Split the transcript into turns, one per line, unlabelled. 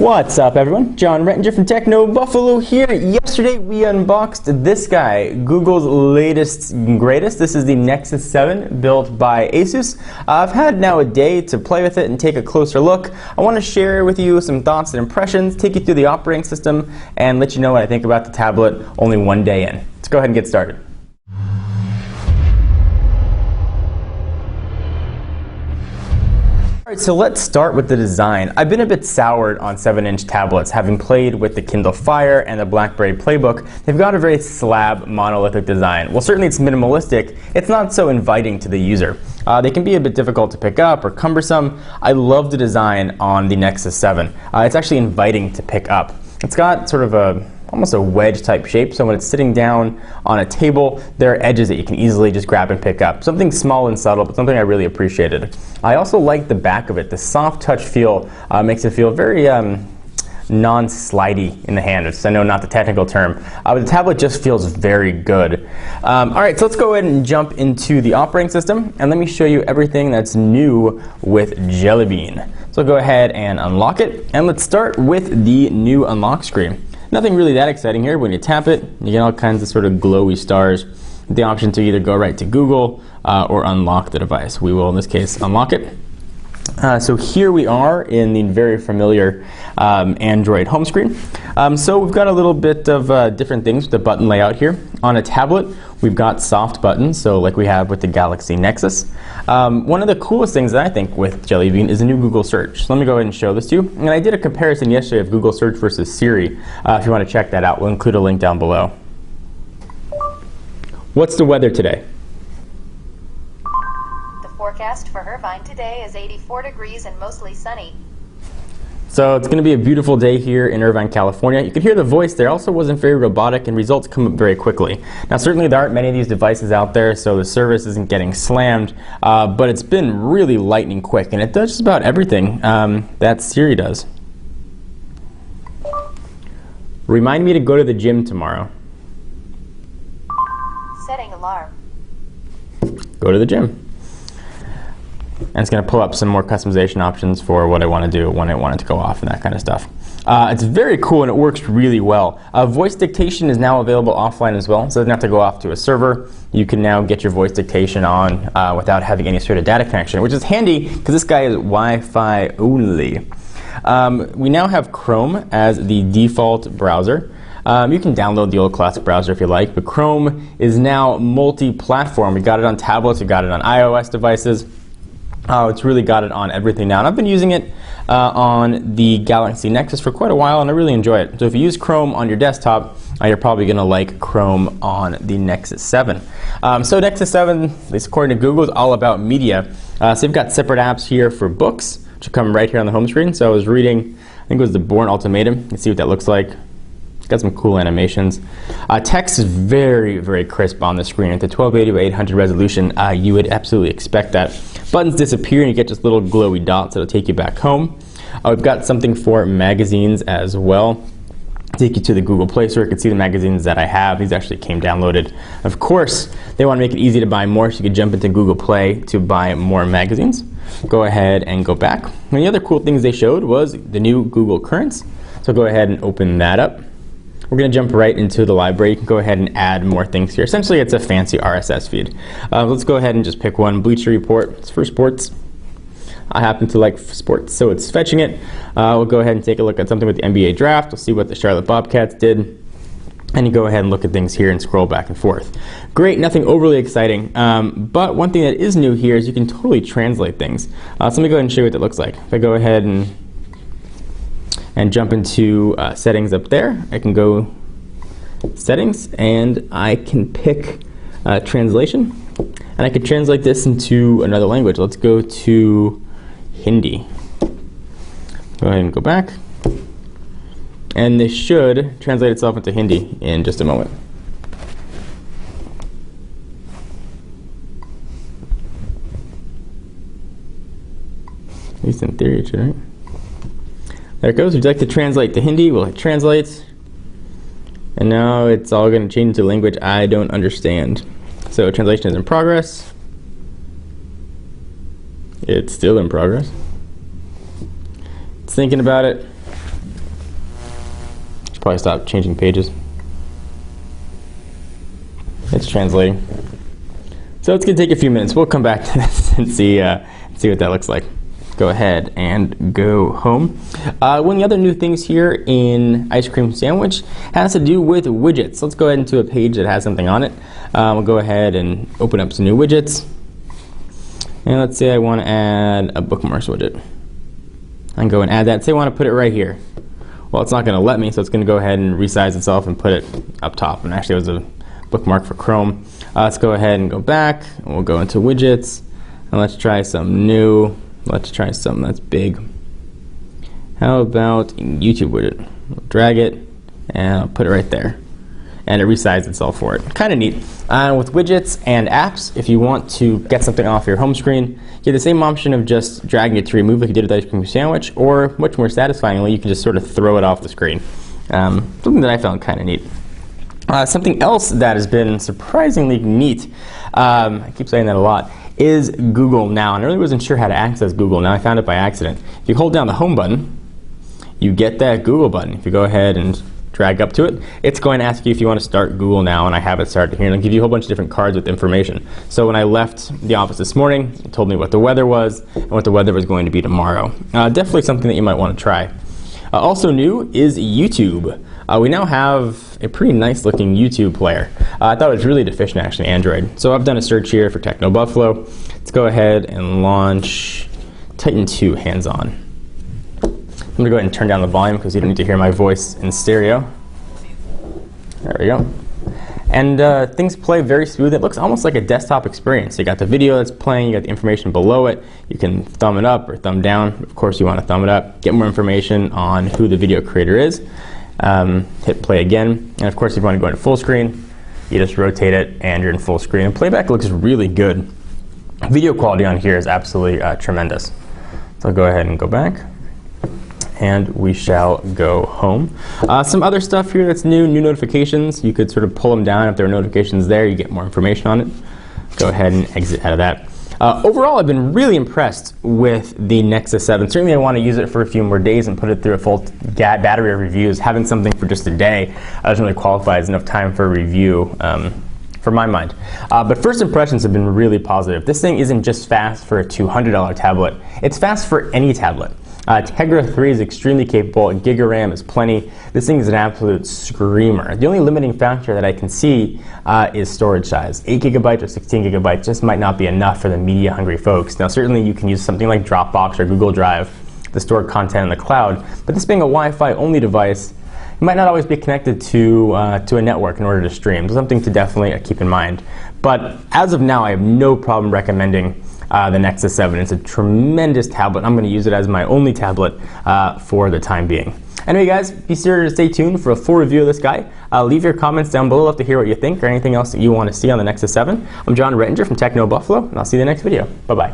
What's up, everyone? John Rettinger from Techno Buffalo here. Yesterday we unboxed this guy, Google's latest and greatest. This is the Nexus 7 built by Asus. I've had now a day to play with it and take a closer look. I want to share with you some thoughts and impressions, take you through the operating system, and let you know what I think about the tablet only one day in. Let's go ahead and get started. Alright, so let's start with the design. I've been a bit soured on 7-inch tablets, having played with the Kindle Fire and the BlackBerry Playbook. They've got a very slab, monolithic design. Well, certainly it's minimalistic. It's not so inviting to the user. They can be a bit difficult to pick up or cumbersome. I love the design on the Nexus 7. It's actually inviting to pick up. It's got sort of almost a wedge type shape, so when it's sitting down on a table, there are edges that you can easily just grab and pick up. Something small and subtle, but something I really appreciated. I also like the back of it. The soft touch feel makes it feel very non-slidey in the hand. I know not the technical term, but the tablet just feels very good. Alright, so let's go ahead and jump into the operating system, and let me show you everything that's new with Jelly Bean. So go ahead and unlock it, and let's start with the new unlock screen. Nothing really that exciting here. When you tap it, you get all kinds of sort of glowy stars. The option to either go right to Google or unlock the device. We will, in this case, unlock it. So here we are in the very familiar Android home screen. So we've got a little bit of different things with the button layout here. On a tablet, we've got soft buttons, so like we have with the Galaxy Nexus. One of the coolest things that I think with Jelly Bean is a new Google search. So let me go ahead and show this to you. And I did a comparison yesterday of Google search versus Siri. If you want to check that out, we'll include a link down below. What's the weather today?
Forecast for Irvine today is 84 degrees and mostly sunny.
So it's going to be a beautiful day here in Irvine, California. You can hear the voice there. Also wasn't very robotic, and results come up very quickly. Now certainly there aren't many of these devices out there, so the service isn't getting slammed, but it's been really lightning quick, and it does just about everything that Siri does. Remind me to go to the gym tomorrow.
Setting alarm.
Go to the gym. And it's going to pull up some more customization options for what I want to do, when I want it to go off, and that kind of stuff. It's very cool, and it works really well. Voice dictation is now available offline as well, so it doesn't have to go off to a server. You can now get your voice dictation on without having any sort of data connection, which is handy because this guy is Wi-Fi only. We now have Chrome as the default browser. You can download the old classic browser if you like, but Chrome is now multi-platform. We got it on tablets, we got it on iOS devices. It's really got it on everything now, and I've been using it on the Galaxy Nexus for quite a while, and I really enjoy it. So if you use Chrome on your desktop, you're probably going to like Chrome on the Nexus 7. So Nexus 7, at least according to Google, is all about media. So you've got separate apps here for books, which will come right here on the home screen. So I was reading, I think it was The Bourne Ultimatum. You can see what that looks like. It's got some cool animations. Text is very, very crisp on the screen. At the 1280 by 800 resolution, you would absolutely expect that. Buttons disappear and you get just little glowy dots that'll take you back home. We've got something for magazines as well. Take you to the Google Play Store. You can see the magazines that I have. These actually came downloaded. Of course, they want to make it easy to buy more, so you can jump into Google Play to buy more magazines. Go ahead and go back. And the other cool things they showed was the new Google Currents. So go ahead and open that up. We're going to jump right into the library. You can go ahead and add more things here. Essentially, it's a fancy RSS feed. Let's go ahead and just pick one. Bleacher Report. It's for sports. I happen to like sports, so it's fetching it. We'll go ahead and take a look at something with the NBA draft. We'll see what the Charlotte Bobcats did. And you go ahead and look at things here and scroll back and forth. Great, nothing overly exciting. But one thing that is new here is you can totally translate things. So let me go ahead and show you what that looks like. If I go ahead and jump into settings up there, I can go settings, and I can pick translation, and I can translate this into another language. Let's go to Hindi. Go ahead and go back, and this should translate itself into Hindi in just a moment. At least in theory it should, right? There it goes. Would you like to translate to Hindi? We'll hit translate. And now it's all going to change to language I don't understand. So translation is in progress. It's still in progress. It's thinking about it. probably stop changing pages. It's translating. So it's going to take a few minutes. We'll come back to this and see what that looks like. Go ahead and go home. One of the other new things here in Ice Cream Sandwich has to do with widgets. Let's go ahead into a page that has something on it. We'll go ahead and open up some new widgets. And let's say I want to add a bookmarks widget. I can go and add that. Say I want to put it right here. Well, it's not going to let me, so it's going to go ahead and resize itself and put it up top. And actually, it was a bookmark for Chrome. Let's go ahead and go back, and we'll go into widgets, and let's try some new. Let's try something that's big. How about YouTube widget? I'll drag it, and I'll put it right there. And it resized itself for it. Kind of neat. With widgets and apps, if you want to get something off your home screen, you have the same option of just dragging it to remove like you did with Ice Cream Sandwich, or much more satisfyingly, you can just sort of throw it off the screen. Something that I found kind of neat. Something else that has been surprisingly neat, I keep saying that a lot, is Google Now. And I really wasn't sure how to access Google Now. I found it by accident. If you hold down the home button, you get that Google button. If you go ahead and drag up to it, it's going to ask you if you want to start Google Now, and I have it started here. And it'll give you a whole bunch of different cards with information. So when I left the office this morning, it told me what the weather was and what the weather was going to be tomorrow. Definitely something that you might want to try. Also new is YouTube. We now have a pretty nice looking YouTube player. I thought it was really deficient actually, Android. So I've done a search here for Techno Buffalo. Let's go ahead and launch Titan 2 hands-on. I'm going to go ahead and turn down the volume because you don't need to hear my voice in stereo. There we go. And things play very smooth. It looks almost like a desktop experience. You got the video that's playing, you got the information below it. You can thumb it up or thumb down. Of course, you want to thumb it up. Get more information on who the video creator is. Hit play again. And of course, if you want to go into full screen, you just rotate it and you're in full screen. And playback looks really good. Video quality on here is absolutely tremendous. So I'll go ahead and go back. And we shall go home. Some other stuff here that's new notifications. You could sort of pull them down if there are notifications there. You get more information on it. Go ahead and exit out of that. Overall, I've been really impressed with the Nexus 7. Certainly, I want to use it for a few more days and put it through a full battery of reviews. Having something for just a day doesn't really qualify as enough time for a review. For my mind. But first impressions have been really positive. This thing isn't just fast for a $200 tablet. It's fast for any tablet. Tegra 3 is extremely capable, and Giga RAM is plenty. This thing is an absolute screamer. The only limiting factor that I can see is storage size. 8 gigabytes or 16 gigabytes just might not be enough for the media-hungry folks. Now, certainly you can use something like Dropbox or Google Drive to store content in the cloud, but this being a Wi-Fi only device, it might not always be connected to a network in order to stream. So something to definitely keep in mind. But as of now, I have no problem recommending the Nexus 7. It's a tremendous tablet. I'm going to use it as my only tablet for the time being. Anyway, guys, be sure to stay tuned for a full review of this guy. Leave your comments down below. I'd love to hear what you think or anything else that you want to see on the Nexus 7. I'm John Rettinger from Techno Buffalo, and I'll see you in the next video. Bye-bye.